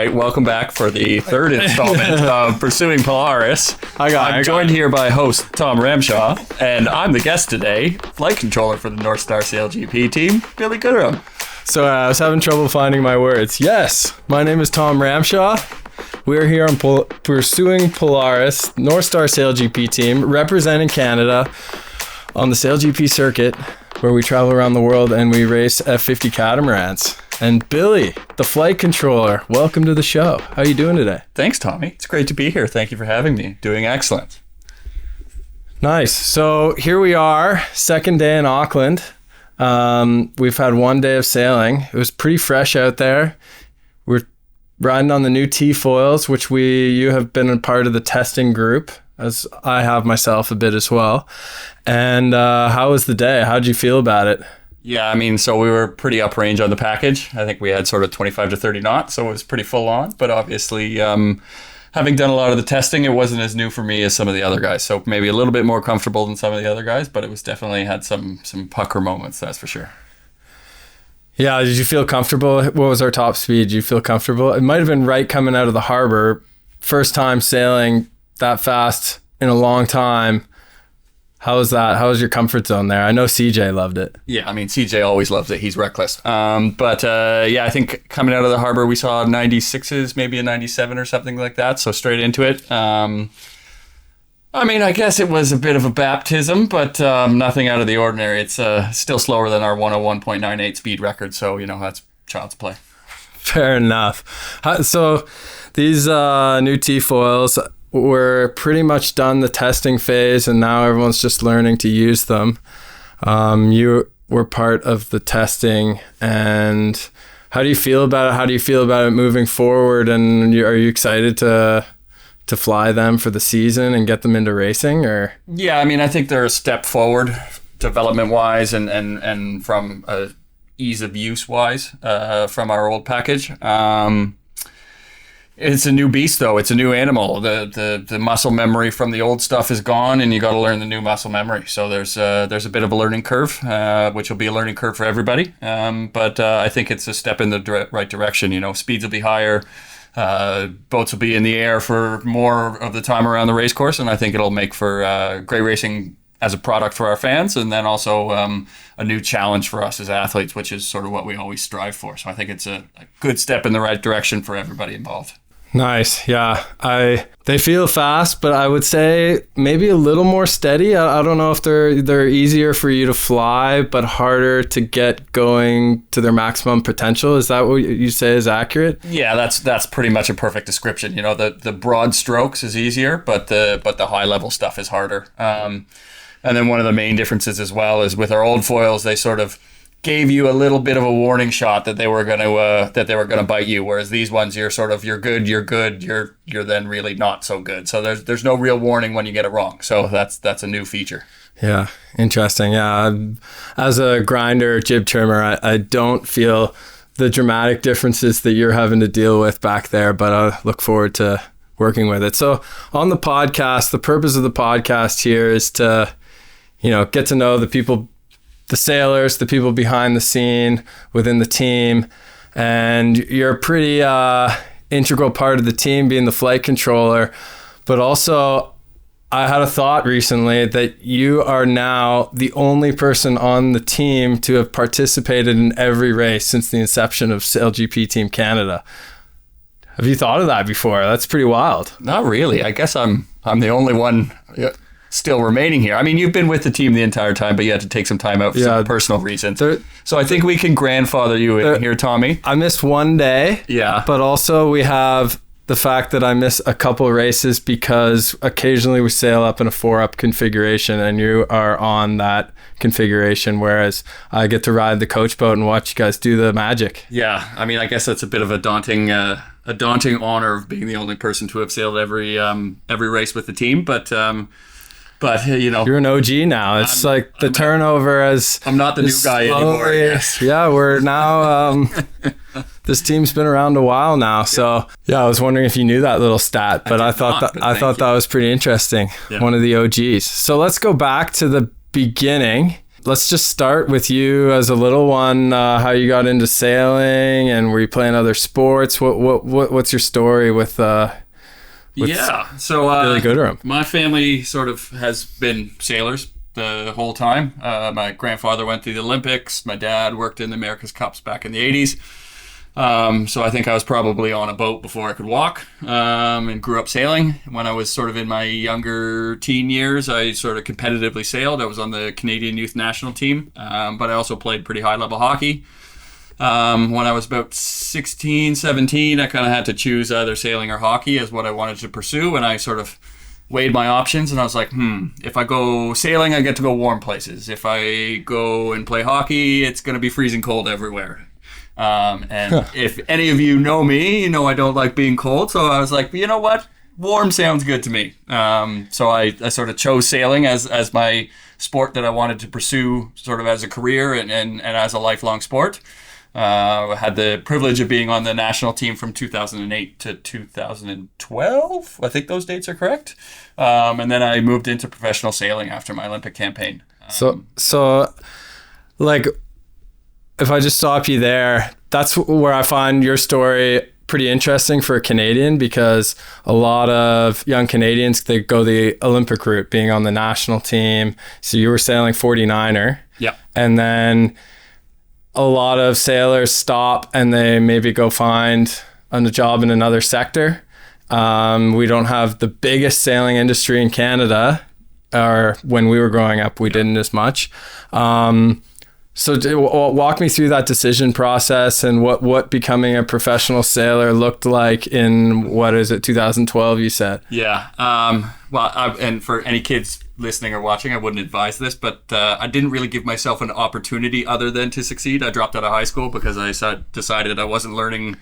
right, welcome back for the third installment of Pursuing Polaris. I'm joined here by host Tom Ramshaw, and I'm the guest today, flight controller for the NorthStar SailGP Team, Billy Gooderham. So I was having trouble finding my words. Yes, my name is Tom Ramshaw. We're here on Pursuing Polaris, NorthStar SailGP Team, representing Canada on the SailGP circuit, where we travel around the world and we race F50 catamarans. And Billy, the flight controller, welcome to the show. How are you doing today? Thanks, Tommy. It's great to be here. Thank you for having me. Doing excellent. Nice. So here we are, second day in Auckland. We've had one day of sailing. It was pretty fresh out there. We're riding on the new T-foils, which you have been a part of the testing group, as I have myself a bit as well. And how was the day? How'd you feel about it? Yeah, I mean, so we were pretty uprange on the package. I think we had sort of 25 to 30 knots, so it was pretty full on. But obviously, having done a lot of the testing, it wasn't as new for me as some of the other guys. So maybe a little bit more comfortable than some of the other guys, but it was definitely had some pucker moments, that's for sure. Yeah, did you feel comfortable? What was our top speed? Did you feel comfortable? It might have been right coming out of the harbor. First time sailing that fast in a long time. How was that? How was your comfort zone there? I know CJ loved it. Yeah, I mean, CJ always loves it. He's reckless. But I think coming out of the harbor, we saw 96s, maybe a 97 or something like that. So straight into it. I mean, I guess it was a bit of a baptism, but nothing out of the ordinary. It's still slower than our 101.98 speed record. So, that's child's play. Fair enough. So these new T-foils, we're pretty much done the testing phase, and now everyone's just learning to use them. You were part of the testing, and how do you feel about it? How do you feel about it moving forward? And are you excited to fly them for the season and get them into racing? Or yeah, I mean, I think they're a step forward development-wise and from ease of use-wise from our old package. It's a new beast, though. It's a new animal. The muscle memory from the old stuff is gone, and you got to learn the new muscle memory. So there's a bit of a learning curve, which will be a learning curve for everybody. But I think it's a step in the right direction. Speeds will be higher. Boats will be in the air for more of the time around the race course, and I think it'll make for great racing as a product for our fans, and then also a new challenge for us as athletes, which is sort of what we always strive for. So I think it's a good step in the right direction for everybody involved. Nice. Yeah. They feel fast, but I would say maybe a little more steady. I don't know if they're easier for you to fly, but harder to get going to their maximum potential. Is that what you say is accurate? Yeah, that's pretty much a perfect description. The broad strokes is easier, but the high level stuff is harder. And then one of the main differences as well is with our old foils, they sort of gave you a little bit of a warning shot that they were going to bite you, whereas these ones you're good, you're then really not so good. So there's no real warning when you get it wrong. So that's a new feature. Yeah, interesting. Yeah, as a grinder jib trimmer, I don't feel the dramatic differences that you're having to deal with back there, but I look forward to working with it. So on the podcast, the purpose of the podcast here is to get to know the people, the sailors, the people behind the scene within the team. And you're a pretty integral part of the team, being the flight controller. But also, I had a thought recently that you are now the only person on the team to have participated in every race since the inception of SailGP Team Canada. Have you thought of that before? That's pretty wild. Not really. I guess I'm the only one still remaining here. I mean, you've been with the team the entire time, but you had to take some time out for some personal reasons. So I think we can grandfather you in here, Tommy. I missed one day. Yeah. But also we have the fact that I miss a couple of races because occasionally we sail up in a 4-up configuration and you are on that configuration, whereas I get to ride the coach boat and watch you guys do the magic. Yeah. I mean, I guess that's a bit of a daunting honor of being the only person to have sailed every race with the team, but you're an OG now. It's turnover as I'm not the new guy anymore. Yes. Yeah, we're now this team's been around a while now. Yeah. So yeah, I was wondering if you knew that little stat, but I thought that was pretty interesting. Yeah. One of the OGs. So let's go back to the beginning. let's just start with you as a little one. How you got into sailing, and were you playing other sports? What's your story with so Billy Gooderham? My family sort of has been sailors the whole time. My grandfather went to the Olympics. My dad worked in the America's Cups back in the 80s. So I think I was probably on a boat before I could walk, and grew up sailing. When I was sort of in my younger teen years, I sort of competitively sailed. I was on the Canadian youth national team, but I also played pretty high level hockey. When I was about 16, 17, I kind of had to choose either sailing or hockey as what I wanted to pursue, and I sort of weighed my options, and I was like, if I go sailing, I get to go warm places. If I go and play hockey, it's going to be freezing cold everywhere. And if any of you know me, you know I don't like being cold. So I was like, you know what? Warm sounds good to me. So I sort of chose sailing as my sport that I wanted to pursue sort of as a career and as a lifelong sport. I had the privilege of being on the national team from 2008 to 2012. I think those dates are correct. And then I moved into professional sailing after my Olympic campaign. So like, if I just stop you there, that's where I find your story pretty interesting for a Canadian, because a lot of young Canadians, they go the Olympic route, being on the national team. So you were sailing 49er. Yeah. And then a lot of sailors stop and they maybe go find a job in another sector. We don't have the biggest sailing industry in Canada, or when we were growing up, we didn't as much. So walk me through that decision process and what becoming a professional sailor looked like in, 2012 you said? Yeah. And for any kids listening or watching, I wouldn't advise this, but I didn't really give myself an opportunity other than to succeed. I dropped out of high school because I decided I wasn't learning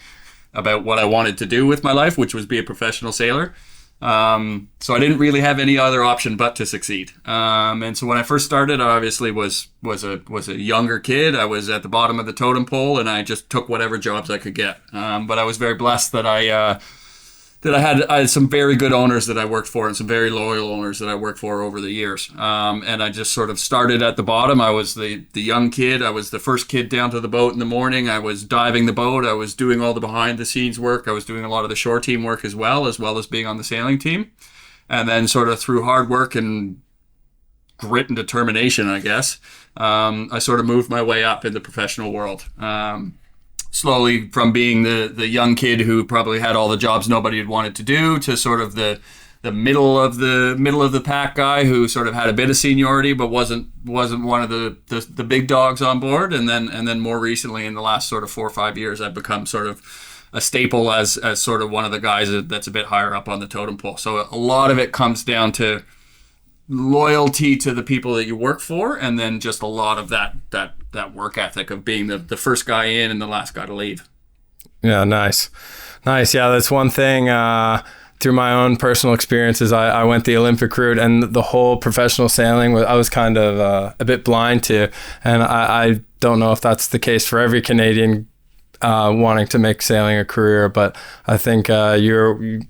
about what I wanted to do with my life, which was be a professional sailor. So I didn't really have any other option but to succeed. And so when I first started, I obviously was a younger kid. I was at the bottom of the totem pole, and I just took whatever jobs I could get. But I was very blessed that I had some very good owners that I worked for, and some very loyal owners that I worked for over the years. And I just sort of started at the bottom. I was the young kid. I was the first kid down to the boat in the morning. I was diving the boat. I was doing all the behind the scenes work. I was doing a lot of the shore team work as well as being on the sailing team. And then sort of through hard work and grit and determination, I guess, I sort of moved my way up in the professional world. Slowly from being the young kid who probably had all the jobs nobody had wanted to do to sort of the middle of the pack guy who sort of had a bit of seniority but wasn't one of the big dogs on board, and then more recently in the last sort of 4 or 5 years I've become sort of a staple as sort of one of the guys that's a bit higher up on the totem pole. So a lot of it comes down to loyalty to the people that you work for, and then just a lot of that work ethic of being the first guy in and the last guy to leave. Yeah, nice. Yeah, that's one thing. Through my own personal experiences, I went the Olympic route, and the whole professional sailing I was kind of a bit blind to, and I don't know if that's the case for every Canadian wanting to make sailing a career, but I think you're,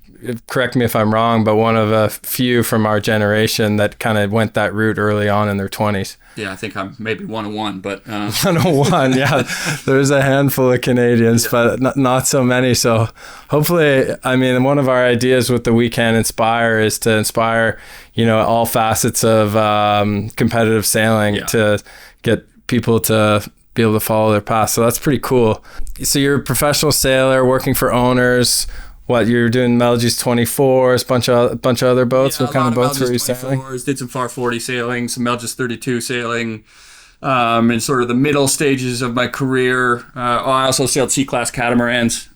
correct me if I'm wrong, but one of a few from our generation that kind of went that route early on in their 20s. Yeah, I think I'm maybe one of one, but... 101, yeah. There's a handful of Canadians, but not so many. So hopefully, I mean, one of our ideas with the We Can Inspire is to inspire, all facets of competitive sailing to get people to be able to follow their path. So that's pretty cool. So you're a professional sailor working for owners. What, you're doing Melges 24s, bunch of other boats? Yeah, what kind of boats were you sailing? Did some FAR 40 sailing, some Melges 32 sailing. In sort of the middle stages of my career, I also sailed C-class catamarans.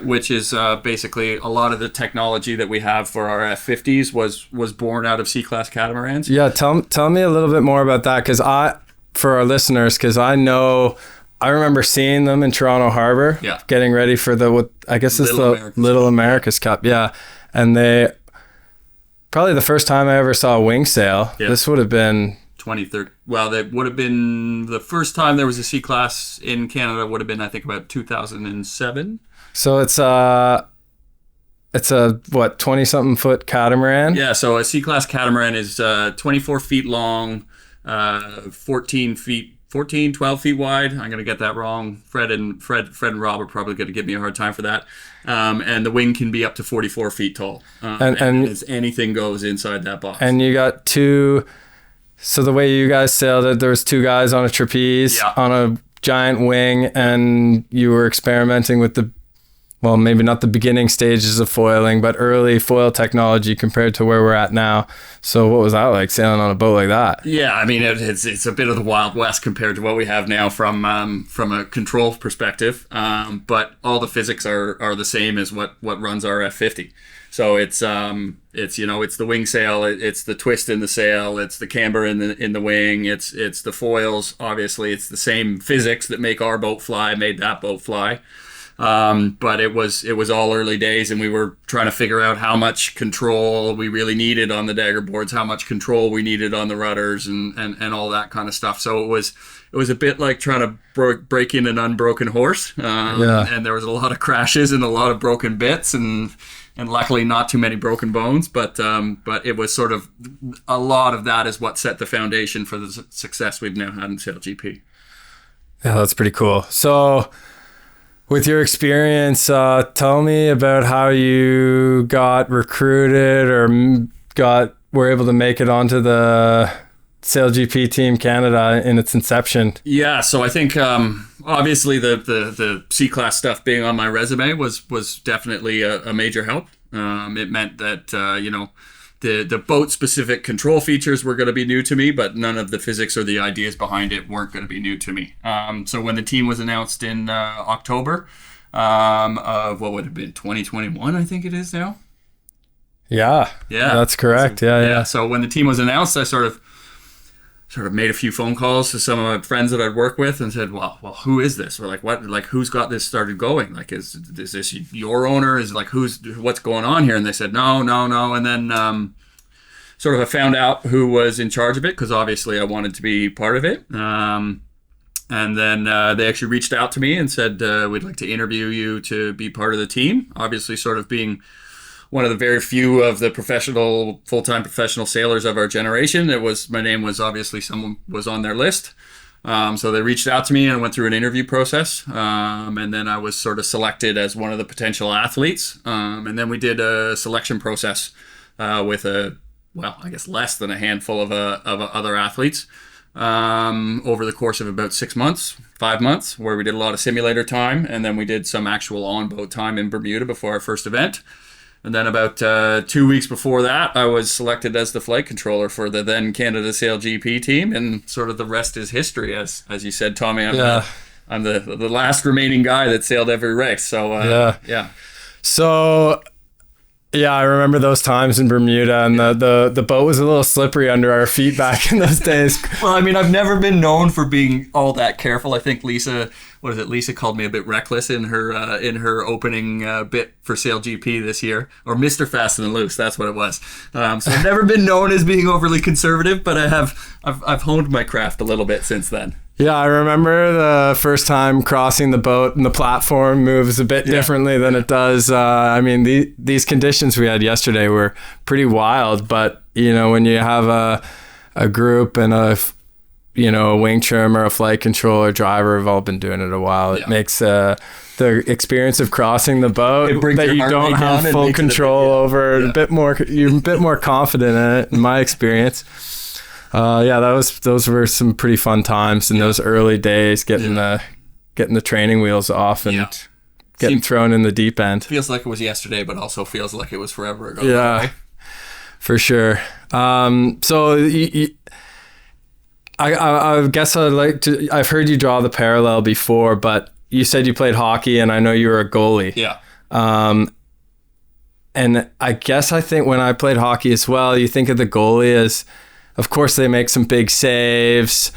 Which is basically a lot of the technology that we have for our F50s was born out of C-class catamarans. Yeah, tell me a little bit more about that, for our listeners, because I remember seeing them in Toronto Harbor, getting ready for Little America's Cup. Yeah. And probably the first time I ever saw a wing sail, this would have been 2013. Well, that would have been the first time there was a C-class in Canada would have been, I think, about 2007. So it's a 20-something foot catamaran? Yeah, so a C-class catamaran is 24 feet long, 12 feet wide. I'm going to get that wrong. Fred and Rob are probably going to give me a hard time for that. And the wing can be up to 44 feet tall. And as anything goes inside that box. And you got two. So the way you guys sailed it, there was two guys on a trapeze on a giant wing, and you were experimenting with maybe not the beginning stages of foiling, but early foil technology compared to where we're at now. So what was that like, sailing on a boat like that? Yeah, I mean, it's a bit of the Wild West compared to what we have now from a control perspective. But all the physics are the same as what runs our F50. So it's the wing sail, it's the twist in the sail, it's the camber in the wing, it's the foils. Obviously, it's the same physics that make our boat fly, made that boat fly. But it was all early days, and we were trying to figure out how much control we really needed on the dagger boards, how much control we needed on the rudders, and all that kind of stuff. So it was a bit like trying to break in an unbroken horse. And there was a lot of crashes and a lot of broken bits, and luckily not too many broken bones. But it was sort of a lot of that is what set the foundation for the success we've now had in SailGP. Yeah, that's pretty cool. So, with your experience, tell me about how you got recruited or were able to make it onto the SailGP Team Canada in its inception. Yeah, so I think obviously the C-class stuff being on my resume was definitely a major help. It meant that the boat-specific control features were going to be new to me, but none of the physics or the ideas behind it weren't going to be new to me. So when the team was announced in October of what would have been 2021, I think it is now. Yeah, that's correct. Yeah. So when the team was announced, I sort of made a few phone calls to some of my friends that I'd worked with and said, well, who is this? Or like, what, like, who's got this started going? Like, is this your owner? Is like, what's going on here? And they said, no. And then, sort of I found out who was in charge of it, because obviously I wanted to be part of it. And then, they actually reached out to me and said, we'd like to interview you to be part of the team. Obviously sort of being one of the very few of the full-time professional sailors of our generation. My name was obviously someone was on their list. So they reached out to me and went through an interview process. And then I was sort of selected as one of the potential athletes. And then we did a selection process with I guess less than a handful of other athletes over the course of about 5 months, where we did a lot of simulator time. And then we did some actual on-boat time in Bermuda before our first event. And then about 2 weeks before that, I was selected as the flight controller for the then Canada SailGP team, and sort of the rest is history, as you said, Tommy. I'm the last remaining guy that sailed every race. So yeah. So yeah, I remember those times in Bermuda, and the boat was a little slippery under our feet back in those days. Well, I mean, I've never been known for being all that careful. I think Lisa called me a bit reckless in her opening bit for SailGP this year, or Mr. Fast and Loose. That's what it was. So I've never been known as being overly conservative, but I've honed my craft a little bit since then. Yeah, I remember the first time crossing the boat, and the platform moves a bit differently than it does. I mean, these conditions we had yesterday were pretty wild, but when you have a group and a wing trimmer, a flight controller, driver have all been doing it a while. It makes the experience of crossing the boat that you don't have full control over you're a bit more confident in it, in my experience. Those were some pretty fun times in those early days, getting the training wheels off and getting thrown in the deep end. Feels like it was yesterday, but also feels like it was forever ago. Yeah, right? For sure. So I guess I've heard you draw the parallel before, but you said you played hockey, and I know you were a goalie. Yeah. And I think when I played hockey as well, you think of the goalie as, of course, they make some big saves,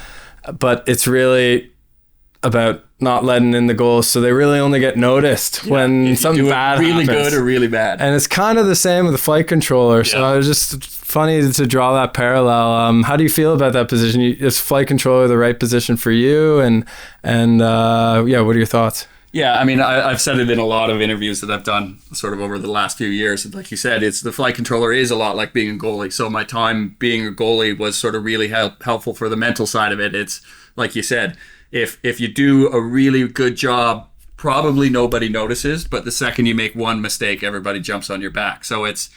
but it's really about not letting in the goals, so they really only get noticed when something bad happens. Really good or really bad. And it's kind of the same with the flight controller. So it was just funny to draw that parallel. How do you feel about that position? Is flight controller the right position for you? And what are your thoughts? Yeah, I mean, I've said it in a lot of interviews that I've done sort of over the last few years. Like you said, it's the flight controller is a lot like being a goalie. So my time being a goalie was sort of really helpful for the mental side of it. It's like you said, if you do a really good job, probably nobody notices. But the second you make one mistake, everybody jumps on your back. So it's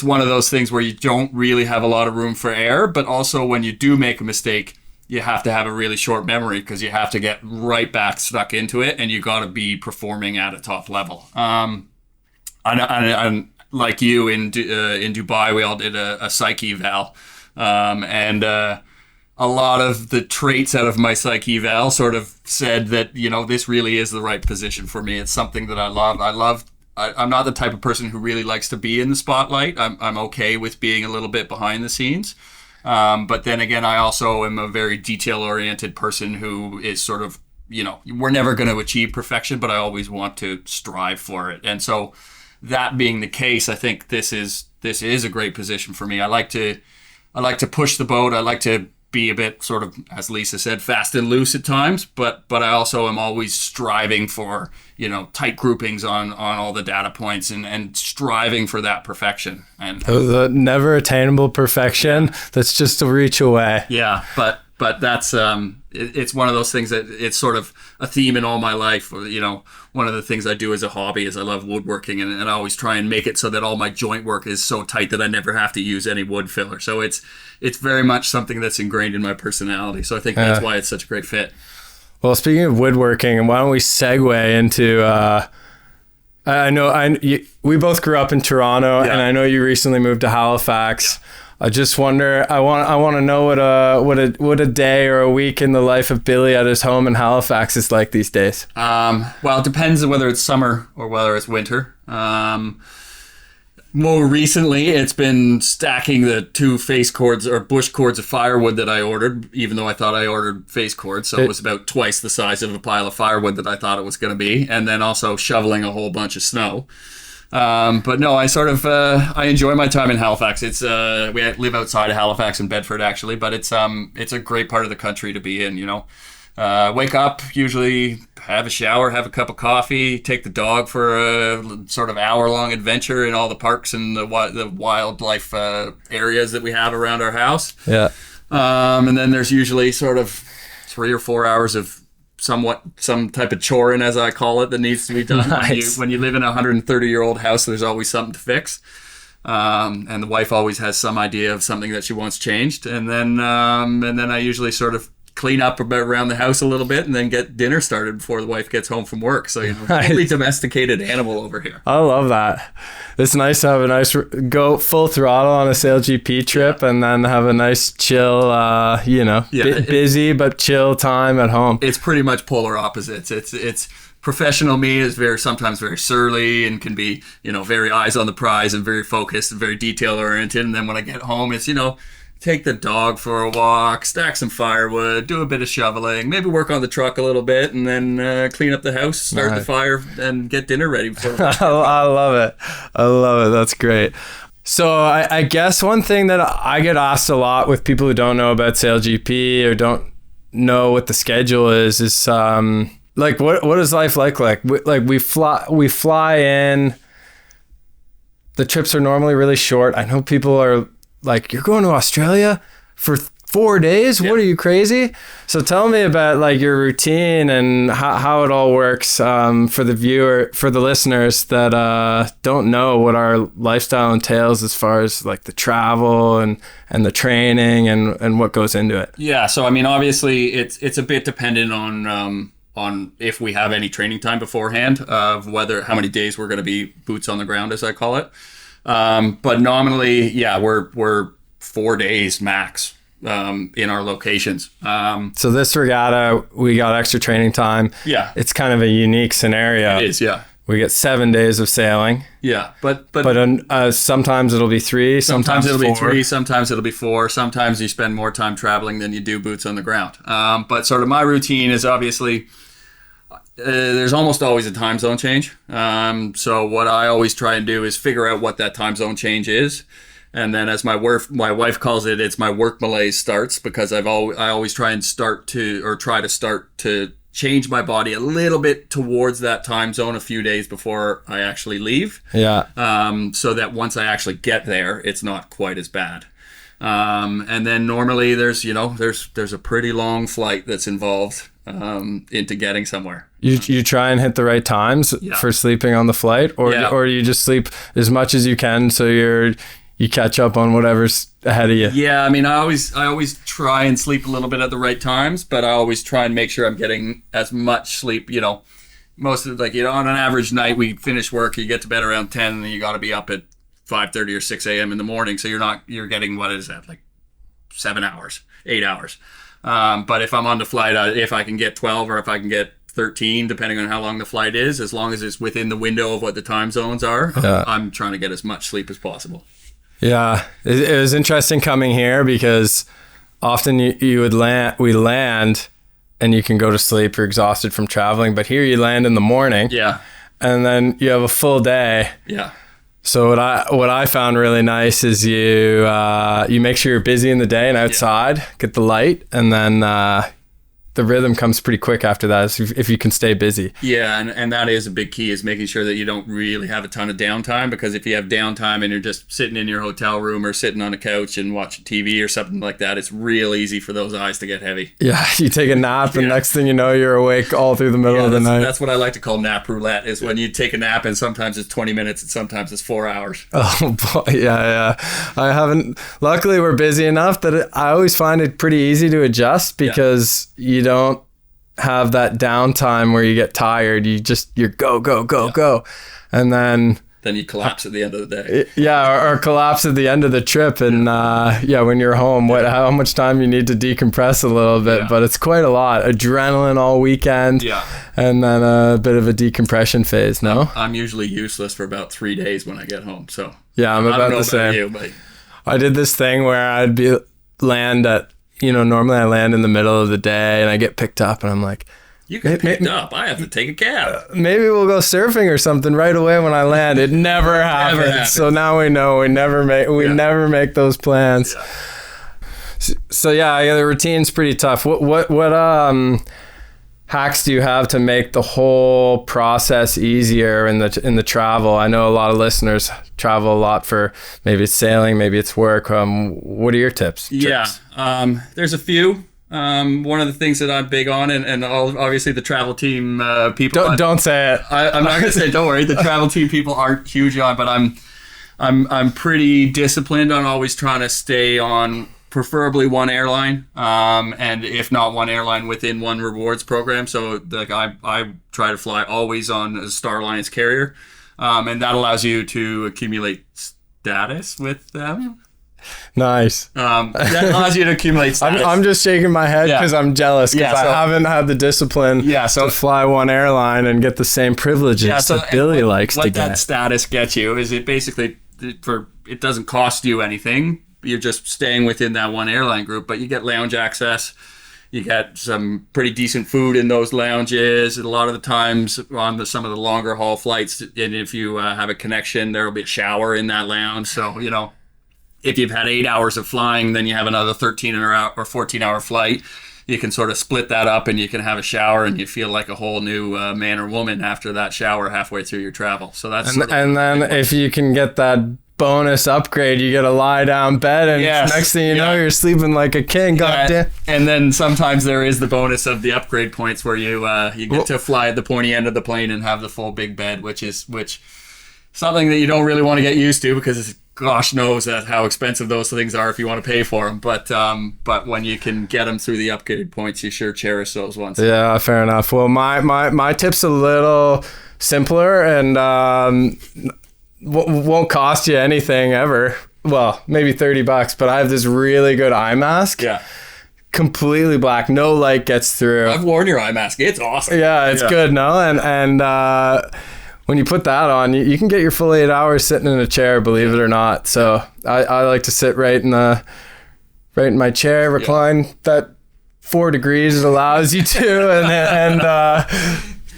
one of those things where you don't really have a lot of room for error. But also when you do make a mistake, you have to have a really short memory because you have to get right back stuck into it, and you got to be performing at a top level. And like you in Dubai, we all did a psych eval, and a lot of the traits out of my psych eval sort of said that this really is the right position for me. It's something that I love. I'm not the type of person who really likes to be in the spotlight. I'm okay with being a little bit behind the scenes. But then again, I also am a very detail-oriented person who is sort of, we're never going to achieve perfection, but I always want to strive for it. And so that being the case, I think this is a great position for me. I like to push the boat. I like to be a bit sort of, as Lisa said, fast and loose at times, but I also am always striving for, tight groupings on all the data points and striving for that perfection. And the never attainable perfection that's just a reach away. Yeah, but that's it's one of those things that it's sort of a theme in all my life. One of the things I do as a hobby is I love woodworking, and I always try and make it so that all my joint work is so tight that I never have to use any wood filler. So it's very much something that's ingrained in my personality. So I think that's why it's such a great fit. Well, speaking of woodworking, why don't we segue into we both grew up in Toronto, and I know you recently moved to Halifax. Yeah. I just wonder. I want to know what a day or a week in the life of Billy at his home in Halifax is like these days. Well, it depends on whether it's summer or whether it's winter. More recently, it's been stacking the 2 face cords or bush cords of firewood that I ordered, even though I thought I ordered face cords. So it was about twice the size of a pile of firewood that I thought it was going to be. And then also shoveling a whole bunch of snow. But no, I sort of I enjoy my time in Halifax. It's we live outside of Halifax in Bedford actually, but it's a great part of the country to be in. Wake up, usually have a shower, have a cup of coffee, take the dog for a sort of hour-long adventure in all the parks and the wildlife areas that we have around our house. Yeah. And then there's usually sort of 3 or 4 hours of some type of choring, as I call it, that needs to be done. Nice. When you live in a 130-year-old house, there's always something to fix. And the wife always has some idea of something that she wants changed. And then I usually sort of clean up around the house a little bit and then get dinner started before the wife gets home from work. So, fully domesticated animal over here. I love that. It's nice to have go full throttle on a SailGP trip and then have a nice chill, busy but chill time at home. It's pretty much polar opposites. It's professional me is sometimes very surly and can be, very eyes on the prize and very focused and very detail oriented. And then when I get home, it's, take the dog for a walk, stack some firewood, do a bit of shoveling, maybe work on the truck a little bit, and then clean up the house, start the fire, and get dinner ready. I love it. That's great. So I guess one thing that I get asked a lot with people who don't know about SailGP or don't know what the schedule is like what is life like? We fly in. The trips are normally really short. I know people are like, you're going to Australia for 4 days? Yeah. What are you, crazy? So tell me about your routine and how it all works for the listeners that don't know what our lifestyle entails as far as the travel and the training and what goes into it. Yeah, so I mean, obviously it's a bit dependent on if we have any training time beforehand of how many days we're going to be boots on the ground, as I call it. But nominally, yeah, we're 4 days max in our locations. So this regatta, we got extra training time. Yeah. It's kind of a unique scenario. It is, yeah. We get 7 days of sailing. Yeah, but sometimes it'll be 3, sometimes it'll 4. be 3, sometimes it'll be 4. Sometimes you spend more time traveling than you do boots on the ground. But sort of my routine is obviously there's almost always a time zone change. So what I always try and do is figure out what that time zone change is. And then as my wife calls it, it's my work malaise starts, because I always try to start to change my body a little bit towards that time zone a few days before I actually leave. Yeah. So that once I actually get there, it's not quite as bad. And then normally there's a pretty long flight that's involved into getting somewhere. You try and hit the right times for sleeping on the flight, or you just sleep as much as you can so you catch up on whatever's ahead of you. Yeah, I mean, I always try and sleep a little bit at the right times, but I always try and make sure I'm getting as much sleep. Most of on an average night, we finish work, you get to bed around 10, and then you got to be up at 5:30 or 6 a.m. in the morning. So you're getting, what is that, like 7 hours, 8 hours. But if I'm on the flight, if I can get 12 or if I can get 13, depending on how long the flight is, as long as it's within the window of what the time zones are, I'm trying to get as much sleep as possible. Yeah, it was interesting coming here because often we land and you can go to sleep, you're exhausted from traveling, but here you land in the morning. Yeah. And then you have a full day. Yeah. So what I found really nice is you make sure you're busy in the day and outside, get the light, and then the rhythm comes pretty quick after that if you can stay busy. Yeah, and that is a big key, is making sure that you don't really have a ton of downtime, because if you have downtime and you're just sitting in your hotel room or sitting on a couch and watching TV or something like that, it's real easy for those eyes to get heavy. Yeah, you take a nap and next thing you know, you're awake all through the middle of the night. That's what I like to call nap roulette, is when you take a nap and sometimes it's 20 minutes and sometimes it's 4 hours. Oh, boy, yeah. Luckily we're busy enough that I always find it pretty easy to adjust because you don't have that downtime where you get tired. You're go. And then you collapse at the end of the day. Yeah, or collapse at the end of the trip. And when you're home, how much time you need to decompress a little bit. But it's quite a lot. Adrenaline all weekend. Yeah. And then a bit of a decompression phase, no? I'm usually useless for about 3 days when I get home. So yeah, I'm about the same. You, but I did this thing where I'd land at, normally I land in the middle of the day and I get picked up and I'm like, you get picked up. I have to take a cab. Maybe we'll go surfing or something right away when I land. It never happens. So now we know we never make those plans. Yeah. So the routine's pretty tough. What hacks do you have to make the whole process easier in the travel? I know a lot of listeners travel a lot for, maybe it's sailing, maybe it's work. What are your tips? There's a few. One of the things that I'm big on, and obviously the travel team people. Don't say it. I'm not gonna say it. Don't worry. The travel team people aren't huge on, but I'm pretty disciplined on always trying to stay on preferably one airline, and if not one airline, within one rewards program. So I try to fly always on a Star Alliance carrier, and that allows you to accumulate status with them. Nice. That allows you to accumulate status. I'm just shaking my head because I'm jealous because I haven't had the discipline to fly one airline and get the same privileges that Billy likes to get. What that status gets you is it basically, it doesn't cost you anything. You're just staying within that one airline group, but you get lounge access. You get some pretty decent food in those lounges. And a lot of the times on some of the longer haul flights, and if you have a connection, there will be a shower in that lounge. So, if you've had 8 hours of flying, then you have another 13 or 14 hour flight. You can sort of split that up and you can have a shower and you feel like a whole new man or woman after that shower halfway through your travel. So that's and then if you can get that bonus upgrade, you get a lie down bed and next thing you know, you're sleeping like a king. Goddamn. And then sometimes there is the bonus of the upgrade points where you get to fly at the pointy end of the plane and have the full big bed, which something that you don't really want to get used to because gosh knows how expensive those things are if you want to pay for them. But when you can get them through the upgrade points, you sure cherish those ones. Yeah, fair enough. Well, my tip's a little simpler and won't cost you anything ever. Well, maybe $30, but I have this really good eye mask. Yeah. Completely black, no light gets through. I've worn your eye mask. It's awesome. Yeah, it's good, no? And when you put that on, you can get your full 8 hours sitting in a chair, believe it or not. So I like to sit right in my chair, recline that 4 degrees it allows you to, and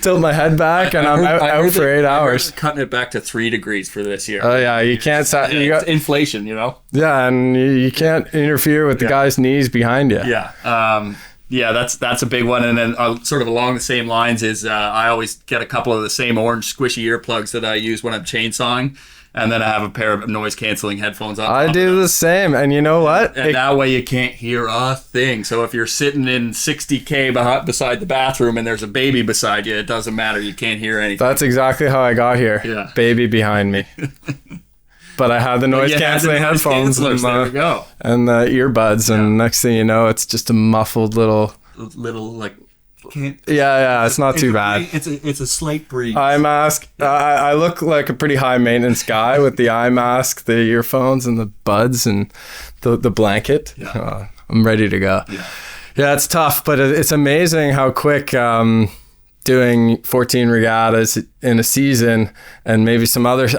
tilt my head back, and I'm out for 8 hours. Cutting it back to 3 degrees for this year. Oh yeah, you can't. You got inflation, Yeah, and you can't interfere with the guy's knees behind you. Yeah. Yeah, that's a big one. And then sort of along the same lines is I always get a couple of the same orange squishy earplugs that I use when I'm chainsawing. And then I have a pair of noise-canceling headphones on. I do the same. And you know what? And that way you can't hear a thing. So if you're sitting in 60K beside the bathroom and there's a baby beside you, it doesn't matter. You can't hear anything. That's exactly how I got here. Yeah. Baby behind me. But I had the noise-canceling headphones and the earbuds. And next thing you know, it's just a muffled little like... it's not too bad. It's a slight breeze. Eye mask. I look like a pretty high maintenance guy with the eye mask, the earphones, and the buds, and the blanket. Yeah. I'm ready to go. Yeah, it's tough, but it's amazing how quick doing 14 regattas in a season, and maybe some other.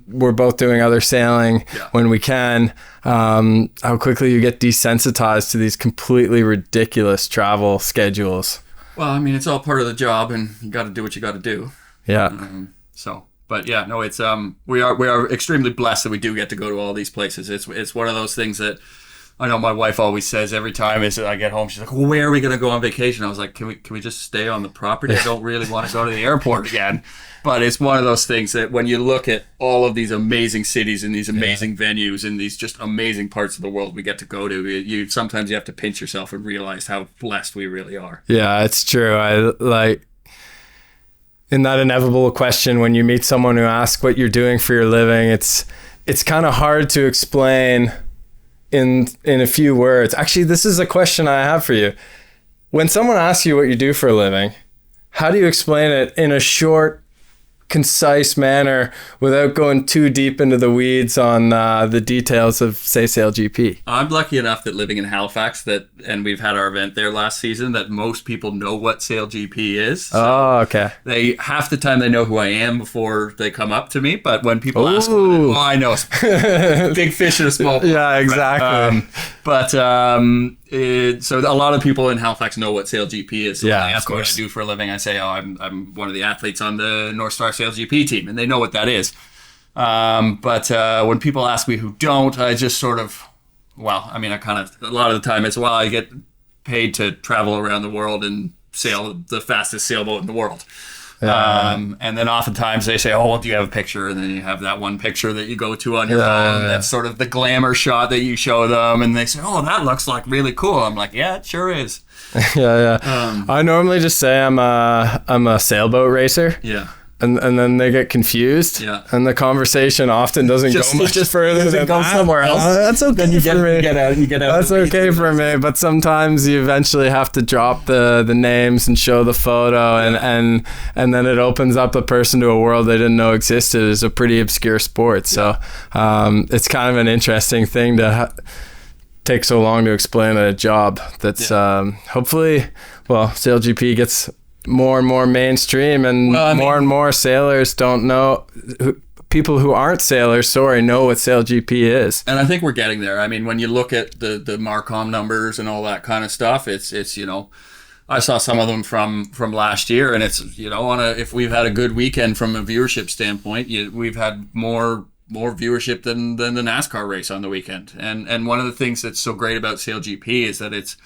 We're both doing other sailing when we can. How quickly you get desensitized to these completely ridiculous travel schedules. Well, I mean, it's all part of the job, and you got to do what you got to do. Yeah. But yeah, no, it's we are extremely blessed that we do get to go to all these places. It's one of those things that I know my wife always says every time I get home. She's like, well, "Where are we going to go on vacation?" I was like, "Can we just stay on the property? I don't really want to go to the airport again." But it's one of those things that when you look at all of these amazing cities and these amazing venues and these just amazing parts of the world we get to go to, you sometimes you have to pinch yourself and realize how blessed we really are. Yeah, it's true. I like in that inevitable question when you meet someone who asks what you're doing for your living, it's kind of hard to explain in a few words. Actually, this is a question I have for you. When someone asks you what you do for a living, how do you explain it in a short, concise manner without going too deep into the weeds on the details of, say, SailGP? I'm lucky enough that living in Halifax and we've had our event there last season, that most people know what SailGP is. So okay. Half the time they know who I am before they come up to me, but when people ask, I know. Big fish in a small pond. Yeah, exactly. So a lot of people in Halifax know what SailGP is. So when they ask what I do for a living, I say, I'm one of the athletes on the NorthStar SailGP team, and they know what that is. But when people ask me who don't, I just sort of, a lot of the time it's, I get paid to travel around the world and sail the fastest sailboat in the world. And then oftentimes they say, do you have a picture? And then you have that one picture that you go to on your phone. That's sort of the glamour shot that you show them. And they say, that looks like really cool. I'm like, yeah, it sure is. I normally just say I'm a sailboat racer. Yeah. And then they get confused. Yeah. And the conversation often doesn't go much further than go somewhere else. That's okay. Then you get out. That's okay for me. But sometimes you eventually have to drop the names and show the photo, and then it opens up a person to a world they didn't know existed. It's a pretty obscure sport. So it's kind of an interesting thing to take so long to explain a job. That's hopefully, SailGP gets more and more mainstream, and more and more sailors don't know. People who aren't sailors, know what SailGP is. And I think we're getting there. I mean, when you look at the Marcom numbers and all that kind of stuff, it's I saw some of them from last year, and it's if we've had a good weekend from a viewership standpoint, we've had more viewership than the NASCAR race on the weekend. And one of the things that's so great about SailGP is that it's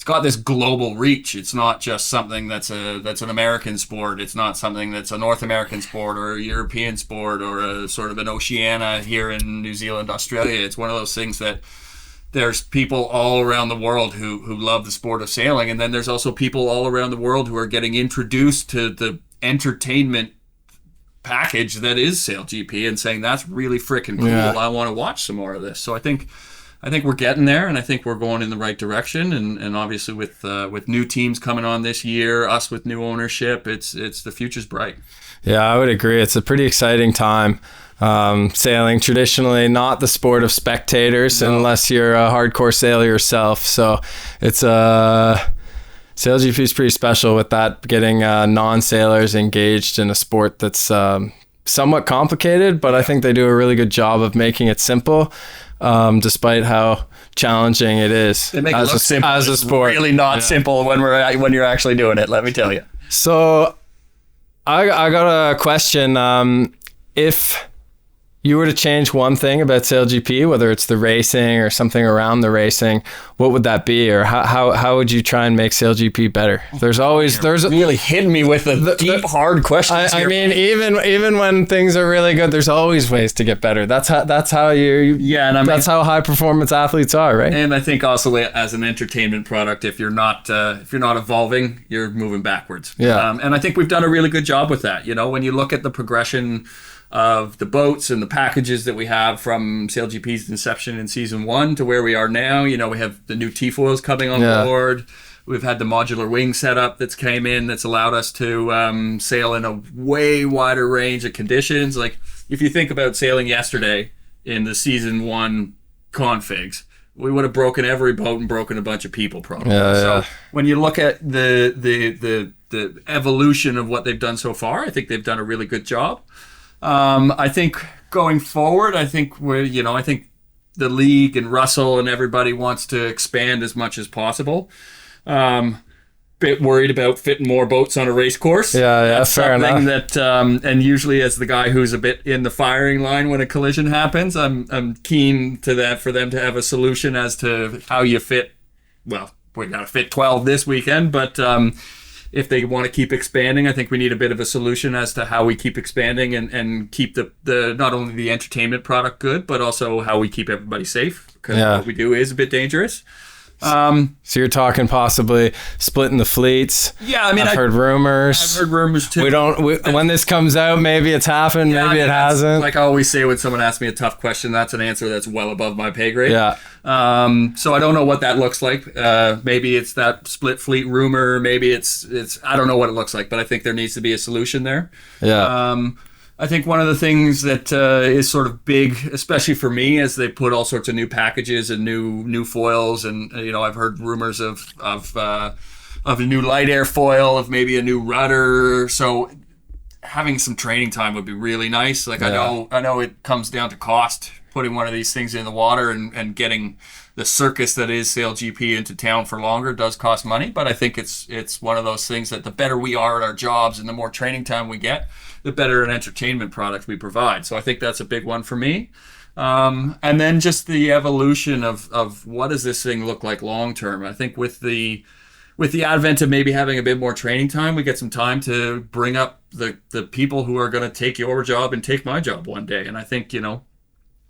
got this global reach. It's not just something that's an American sport. It's not something that's a North American sport or a European sport or a sort of an Oceania here in New Zealand, Australia. It's one of those things that there's people all around the world who love the sport of sailing, and then there's also people all around the world who are getting introduced to the entertainment package that is SailGP and saying, that's really freaking cool. Yeah. I want to watch some more of this. So I think we're getting there, and I think we're going in the right direction. And obviously with new teams coming on this year, us with new ownership, it's the future's bright. Yeah, I would agree. It's a pretty exciting time. Sailing, traditionally not the sport of spectators unless you're a hardcore sailor yourself. So it's SailGP is pretty special with that, getting non-sailors engaged in a sport that's somewhat complicated, but I think they do a really good job of making it simple. Despite how challenging it is they make it look simple. As a sport. It's really not simple when you're actually doing it, let me tell you. So I got a question. If you were to change one thing about SailGP, whether it's the racing or something around the racing, what would that be? Or how would you try and make SailGP better? There's really hitting me with deep, hard questions. I mean, even when things are really good, there's always ways to get better. That's how that's how high performance athletes are, right? And I think also as an entertainment product, if you're not evolving, you're moving backwards. Yeah. And I think we've done a really good job with that. When you look at the progression of the boats and the packages that we have from SailGP's inception in season 1 to where we are now. We have the new T-foils coming on board. We've had the modular wing setup that's came in that's allowed us to sail in a way wider range of conditions. Like if you think about sailing yesterday in the season 1 configs, we would have broken every boat and broken a bunch of people probably. So when you look at the evolution of what they've done so far, I think they've done a really good job. I think going forward, I think I think the league and Russell and everybody wants to expand as much as possible. Bit worried about fitting more boats on a race course. That's fair enough. That and usually as the guy who's a bit in the firing line when a collision happens, I'm keen to that for them to have a solution as to how you fit. Well, we got to fit 12 this weekend, but if they want to keep expanding, I think we need a bit of a solution as to how we keep expanding and keep the not only the entertainment product good, but also how we keep everybody safe, because what we do is a bit dangerous. So you're talking possibly splitting the fleets. Yeah, I mean, I've heard rumors. I've heard rumors too. When this comes out, maybe it's happened, maybe it hasn't. Like I always say when someone asks me a tough question, that's an answer that's well above my pay grade. Yeah. So I don't know what that looks like. Maybe it's that split fleet rumor. Maybe it's I don't know what it looks like, but I think there needs to be a solution there. Yeah. I think one of the things that is sort of big, especially for me, as they put all sorts of new packages and new foils, and I've heard rumors of a new light airfoil, of maybe a new rudder. So having some training time would be really nice. Like I know it comes down to cost, putting one of these things in the water and getting the circus that is SailGP into town for longer does cost money. But I think it's one of those things that the better we are at our jobs and the more training time we get, the better an entertainment product we provide. So I think that's a big one for me. And then just the evolution of what does this thing look like long term. I think with the advent of maybe having a bit more training time, we get some time to bring up the people who are going to take your job and take my job one day. And I think,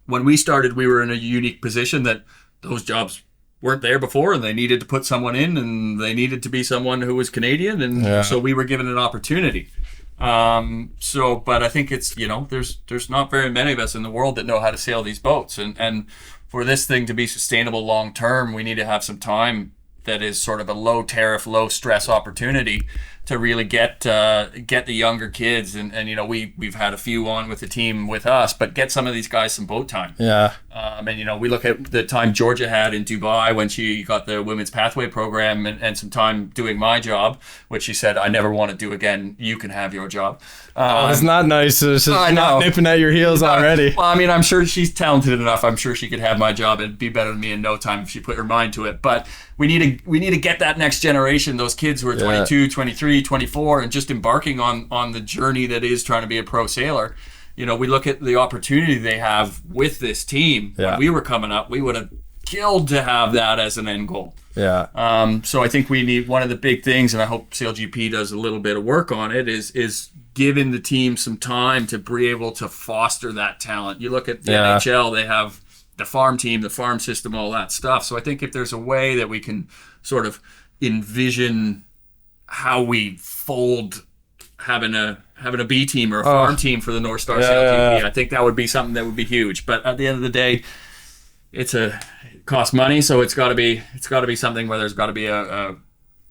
when we started, we were in a unique position that those jobs weren't there before, and they needed to put someone in, and they needed to be someone who was Canadian. And so we were given an opportunity. But I think it's, there's not very many of us in the world that know how to sail these boats. And for this thing to be sustainable long term, we need to have some time that is sort of a low tariff, low stress opportunity to really get the younger kids. And we've had a few on with the team with us, but get some of these guys some boat time. Yeah. And we look at the time Georgia had in Dubai when she got the Women's Pathway program and some time doing my job, which she said, I never want to do again. You can have your job. It's not nice. It's just not nipping at your heels already. Well, I mean, I'm sure she's talented enough. I'm sure she could have my job and be better than me in no time if she put her mind to it. But we need to get that next generation, those kids who are 22, 23, 24, and just embarking on the journey that is trying to be a pro sailor. We look at the opportunity they have with this team. When we were coming up, we would have killed to have that as an end goal. Yeah. So I think we need, one of the big things, and I hope SailGP does a little bit of work on it, is giving the team some time to be able to foster that talent. You look at the NHL, they have the farm team, the farm system, all that stuff. So I think if there's a way that we can sort of envision how we fold having a B team or a farm team for the NorthStar SailGP, I think that would be something that would be huge. But at the end of the day, it costs money, so it's got to be something where there's got to be a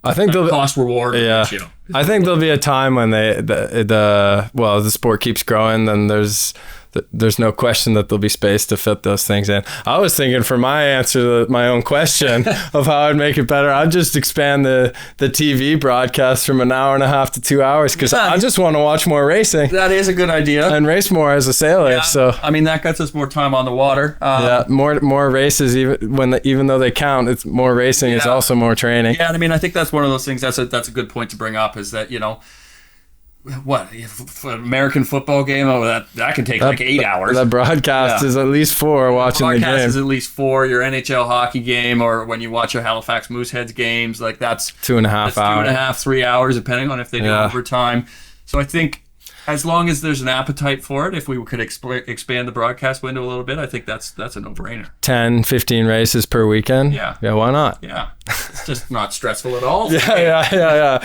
cost reward ratio. I think there'll be a time when the sport keeps growing, then there's no question that there'll be space to fit those things in. I was thinking for my answer to my own question of how I'd make it better, I'd just expand the TV broadcast from an hour and a half to 2 hours, because I just want to watch more racing. That is a good idea. And race more as a sailor. Yeah. So I mean, that gets us more time on the water. More races, even though they count, it's more racing is also more training. Yeah, I mean, I think that's one of those things. That's a good point to bring up, is that, what, an American football game? Oh, that can take like 8 hours. The broadcast is at least 4 watching the game. Broadcast is at least 4. Your NHL hockey game, or when you watch your Halifax Mooseheads games, like that's 2.5 hours. 2.5, 3 hours, depending on if they do overtime. So I think as long as there's an appetite for it, if we could expand the broadcast window a little bit, I think that's a no-brainer. 10, 15 races per weekend? Yeah. Yeah, why not? Yeah. It's just not stressful at all. Yeah.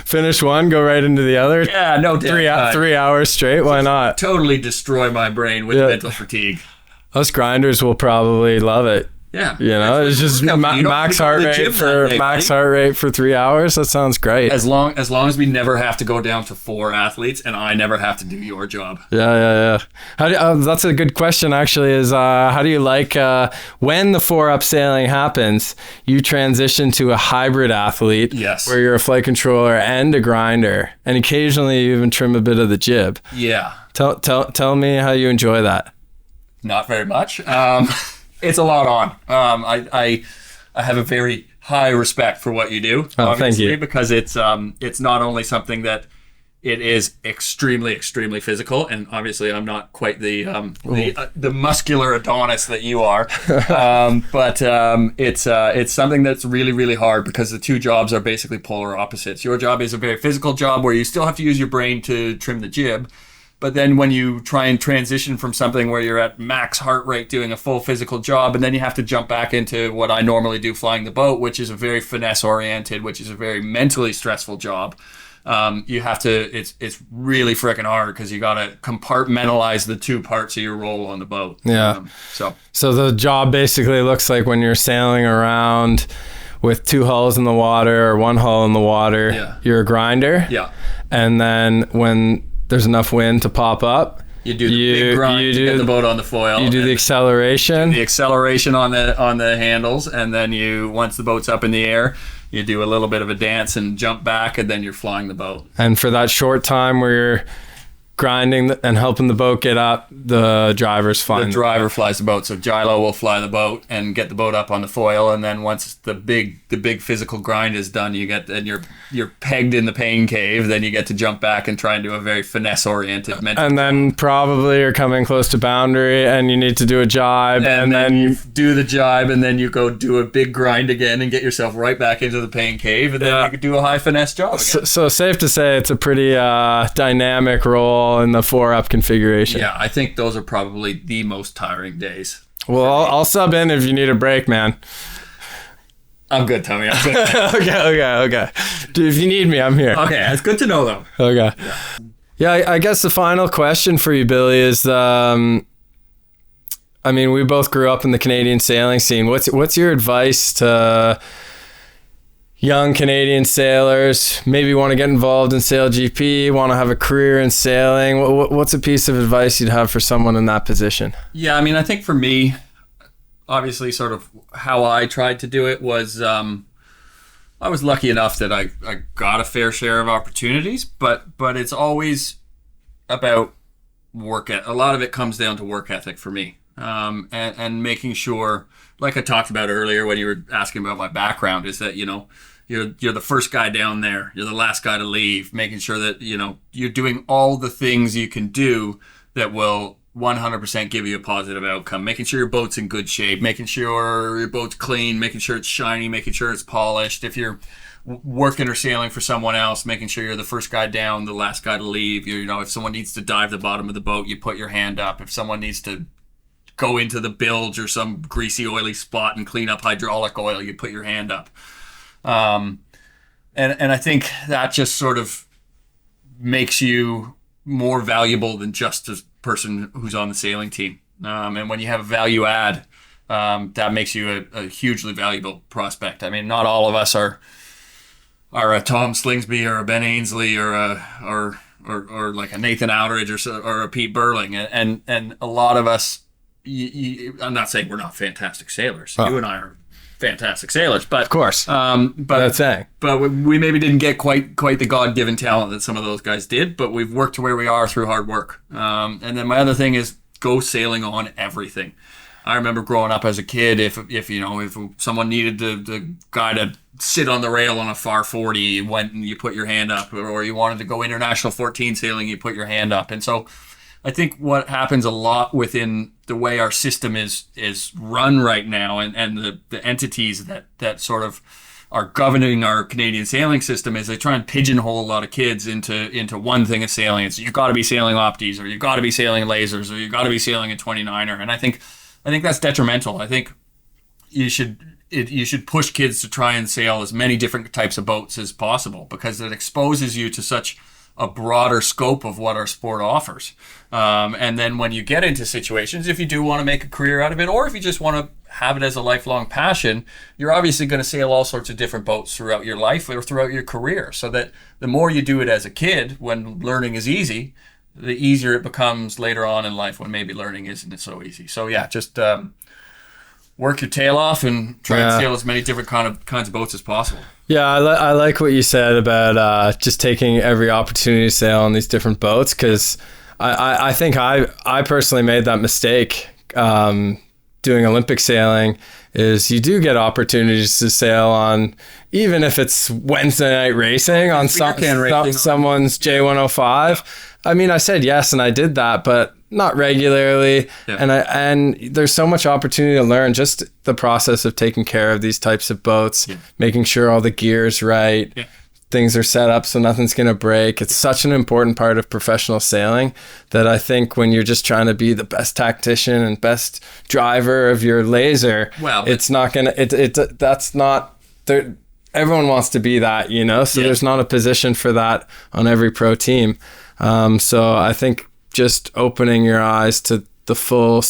Finish one, go right into the other. Yeah, no doubt. 3 hours straight, why not? Totally destroy my brain with mental fatigue. Us grinders will probably love it. Yeah, you know, it's just max heart rate for 3 hours. That sounds great. As long as we never have to go down to 4 athletes, and I never have to do your job. Yeah. That's a good question. Actually, is how do you like when the 4-up sailing happens? You transition to a hybrid athlete. Yes. Where you're a flight controller and a grinder, and occasionally you even trim a bit of the jib. Yeah. Tell me how you enjoy that. Not very much. It's a lot on. I have a very high respect for what you do. Thank you. Because it's not only something that it is extremely, extremely physical, and obviously I'm not quite the muscular Adonis that you are, but it's something that's really, really hard because the two jobs are basically polar opposites. Your job is a very physical job where you still have to use your brain to trim the jib. But then when you try and transition from something where you're at max heart rate doing a full physical job, and then you have to jump back into what I normally do flying the boat, which is a very finesse oriented, which is a very mentally stressful job. You have to, it's really freaking hard because you got to compartmentalize the two parts of your role on the boat. Yeah. So the job basically looks like when you're sailing around with 2 hulls in the water or 1 hull in the water, you're a grinder. Yeah. And then when there's enough wind to pop up, you do the big grind to get the boat on the foil. You do the acceleration. The acceleration on the handles, and then once the boat's up in the air, you do a little bit of a dance and jump back, and then you're flying the boat. And for that short time where you're grinding and helping the boat get up, the driver's flying. The driver flies the boat, so Gilo will fly the boat and get the boat up on the foil, and then once the big physical grind is done, you're pegged in the pain cave. Then you get to jump back and try and do a very finesse oriented mental. And then probably you're coming close to boundary, and you need to do a jibe, and then you do the jibe, and then you go do a big grind again and get yourself right back into the pain cave, and then you can do a high finesse job again. So safe to say it's a pretty dynamic role in the 4-up configuration. Yeah, I think those are probably the most tiring days. Well, I'll sub in if you need a break, man. I'm good, Tommy. I'm good. Okay. Dude, if you need me, I'm here. Okay, it's good to know, though. Okay. Yeah, I guess the final question for you, Billy, is we both grew up in the Canadian sailing scene. What's your advice to young Canadian sailors, maybe want to get involved in SailGP, want to have a career in sailing? What's a piece of advice you'd have for someone in that position? Yeah, I think for me, obviously sort of how I tried to do it was I was lucky enough that I got a fair share of opportunities, but it's always about work. A lot of it comes down to work ethic for me, and making sure, like I talked about earlier when you were asking about my background, is that, you're the first guy down there, you're the last guy to leave, making sure that, you're doing all the things you can do that will 100% give you a positive outcome, making sure your boat's in good shape, making sure your boat's clean, making sure it's shiny, making sure it's polished. If you're working or sailing for someone else, making sure you're the first guy down, the last guy to leave. If someone needs to dive the bottom of the boat, you put your hand up. If someone needs to go into the bilge or some greasy, oily spot and clean up hydraulic oil, you put your hand up. And I think that just sort of makes you more valuable than just a person who's on the sailing team. And when you have a value add, that makes you a hugely valuable prospect. Not all of us are a Tom Slingsby or a Ben Ainsley or like a Nathan Outridge or a Pete Burling, and a lot of us. I'm not saying we're not fantastic sailors. You and I are fantastic sailors, but of course, but that's saying. But we maybe didn't get quite the God-given talent that some of those guys did. But we've worked to where we are through hard work. And then my other thing is go sailing on everything. I remember growing up as a kid, if you know, if someone needed the guy to sit on the rail on a FAR 40, you went and you put your hand up, or you wanted to go international 14 sailing, you put your hand up. And so I think what happens a lot within the way our system is run right now, and the entities that sort of are governing our Canadian sailing system, is they try and pigeonhole a lot of kids into one thing of sailing. It's, you've got to be sailing opties, or you've got to be sailing lasers, or you've got to be sailing a 29er. And I think that's detrimental. I think you should push kids to try and sail as many different types of boats as possible, because it exposes you to such a broader scope of what our sport offers. And then when you get into situations, if you do want to make a career out of it, or if you just want to have it as a lifelong passion, you're obviously going to sail all sorts of different boats throughout your life or throughout your career. So that the more you do it as a kid, when learning is easy, the easier it becomes later on in life when maybe learning isn't so easy. So yeah, just work your tail off and try and sail as many different kinds of boats as possible. Yeah, I like what you said about just taking every opportunity to sail on these different boats, because I think I personally made that mistake doing Olympic sailing. Is you do get opportunities to sail on, even if it's Wednesday night racing on someone's J105. I mean, I said yes and I did that, but not regularly. Yeah. And there's so much opportunity to learn just the process of taking care of these types of boats, making sure all the gear's right, things are set up so nothing's going to break. It's such an important part of professional sailing that I think when you're just trying to be the best tactician and best driver of your laser, it's not going to, that's not there. Everyone wants to be that, you know, so there's not a position for that on every pro team. So I think just opening your eyes to the full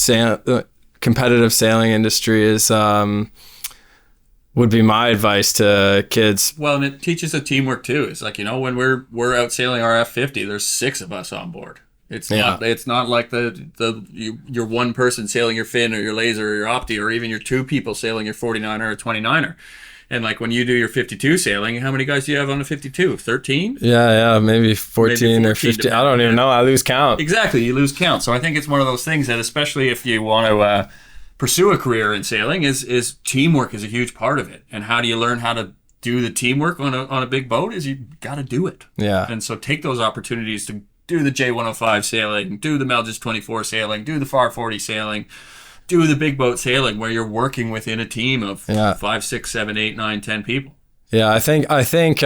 competitive sailing industry is would be my advice to kids. Well, and it teaches a teamwork too. It's like, you know, when we're out sailing our F50, there's 6 of us on board. It's not like you're one person sailing your fin or your laser or your opti, or even your 2 people sailing your 49er or 29er. And like when you do your 52 sailing, how many guys do you have on the 52? 13? Yeah, maybe 14 or 15. I don't even know. I lose count. Exactly, you lose count. So I think it's one of those things that, especially if you want to pursue a career in sailing, is teamwork is a huge part of it. And how do you learn how to do the teamwork on a big boat? Is you got to do it. Yeah. And so take those opportunities to do the J105 sailing, do the Melges 24 sailing, do the FAR 40 sailing, do the big boat sailing, where you're working within a team of 5, 6, 7, 8, 9, 10 people. Yeah, I think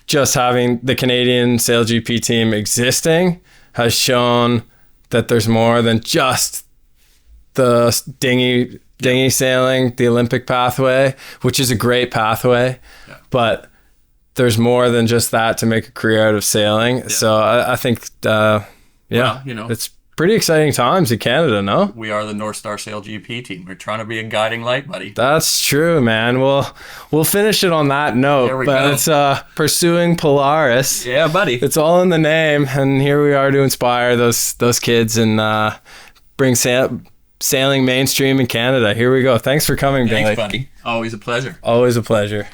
just having the Canadian SailGP team existing has shown that there's more than just the dinghy sailing, the Olympic pathway, which is a great pathway, but there's more than just that to make a career out of sailing. Yeah. So I think, well, you know, it's pretty exciting times in Canada, no? We are the NorthStar SailGP team. We're trying to be a guiding light, buddy. That's true, man. We'll finish it on that note. There we go. It's Pursuing Polaris. Yeah, buddy. It's all in the name, and here we are to inspire those kids and bring sailing mainstream in Canada. Here we go. Thanks for coming, Billy. Thanks, buddy. Always a pleasure. Always a pleasure.